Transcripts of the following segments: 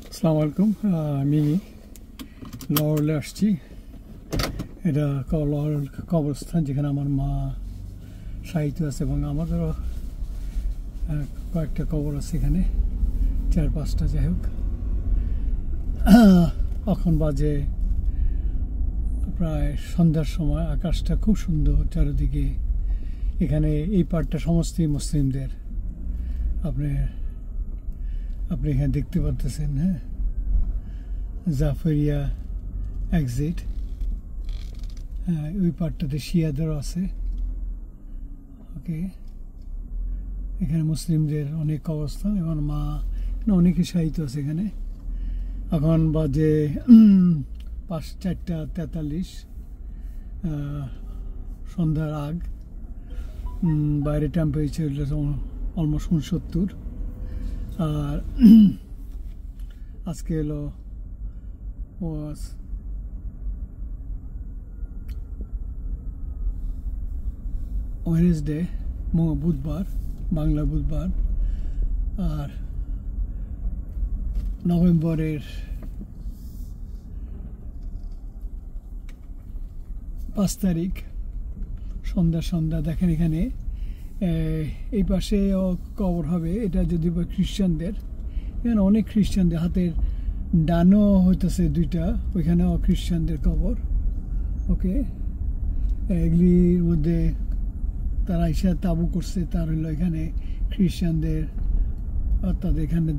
আসসালামু আলাইকুম। আমি লাহোরে আসছি। এটা লাহোর কবরস্থান, যেখানে আমার মা শায়িত আছে এবং আমাদেরও কয়েকটা কবর আছে এখানে, 4-5টা। যাই হোক, এখন বাজে প্রায় সন্ধ্যার সময়। আকাশটা খুব সুন্দর চারিদিকে। এখানে এই পার্টটা সমস্তই মুসলিমদের। আপনি এখানে দেখতে পারতেছেন, হ্যাঁ, জাফরিয়া এক্সিট। হ্যাঁ, ওই পার্টটাতে শিয়াদেরও আছে। ওকে, এখানে মুসলিমদের অনেক অবস্থান এবং মা অনেকে শায়িত আছে এখানে। এখন বাজে 4:43, সন্ধ্যার আগ। বাইরে টেম্পারেচার অলমোস্ট 69। আর আজকে হলো ওয়েডনেসডে, বুধবার, বাংলা বুধবার। আর নভেম্বরের 5 তারিখ সন্ধ্যা। দেখেন এখানে এই পাশে কবর হবে। এটা যদি বা খ্রিস্টানদের, এখানে অনেক খ্রিস্টানদের, হাতের ডানও হইতেছে 2টা, ওইখানেও খ্রিস্টানদের কবর। ওকে, এগুলির মধ্যে তারা এসে তাবু করছে, তার হলো এখানে খ্রিস্টানদের, তাদের এখানে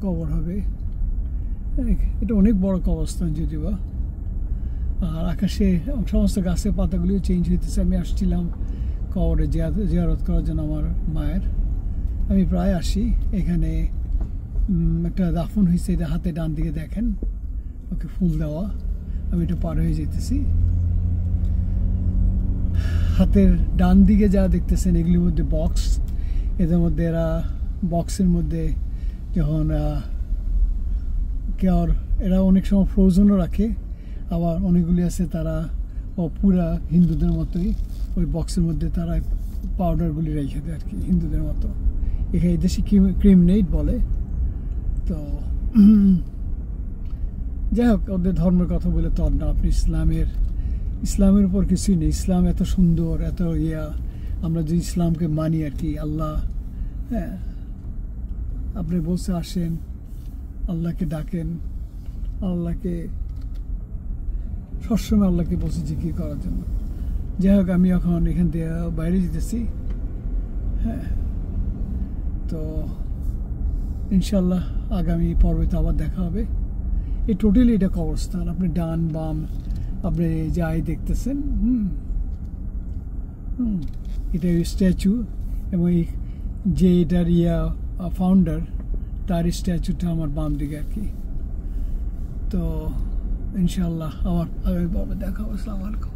কবর হবে। এটা অনেক বড় কবরস্থান যদিও বা। আর আকাশে সমস্ত গাছের পাতাগুলিও চেঞ্জ হইতেছে। আমি আসছিলাম কবরে জিয়ারত করার জন্য আমার মায়ের। আমি প্রায় আসি এখানে। একটা দাফন হয়েছে, এটা হাতে ডান দিকে দেখেন, ওকে ফুল দেওয়া। আমি এটা পার হয়ে যেতেছি। হাতের ডান দিকে যা দেখতেছেন এগুলির মধ্যে বক্স। এদের মধ্যে বক্সের মধ্যে যখন এরা অনেক সময় ফ্রোজনও রাখে, আবার অনেকগুলি আছে তারা পুরা হিন্দুদের মতোই ওই বক্সের মধ্যে তারা পাউডারগুলি রেখে দেয় আর কি, হিন্দুদের মতো। এখানে দেশে ক্রিমনেট বলে। তো যাই হোক, ওদের ধর্মের কথা বলে তো না। আপনি ইসলামের উপর কিছুই নেই। ইসলাম এত সুন্দর, এত আমরা যদি ইসলামকে মানি আর কি, আল্লাহ, হ্যাঁ, আপনি বলছে আসেন, আল্লাহকে ডাকেন, আল্লাহকে সবসময় আল্লাহকে বলছি জিকির করার জন্য। যাই হোক, আমি এখন এখান থেকে বাইরে যেতেছি। হ্যাঁ, তো ইনশাল্লাহ আগামী পর্বে তো আবার দেখা হবে। এই টোটালি এটা কবরস্থান। আপনি ডান বাম আপনি যাই দেখতেছেন, এটা স্ট্যাচু, এবং যে এটার ফাউন্ডার, তার স্ট্যাচুটা আমার বাম দিকে আর কি। তো ইনশাল্লাহ আবার আগামী পর্বে দেখা হবে। আসসালামু আলাইকুম।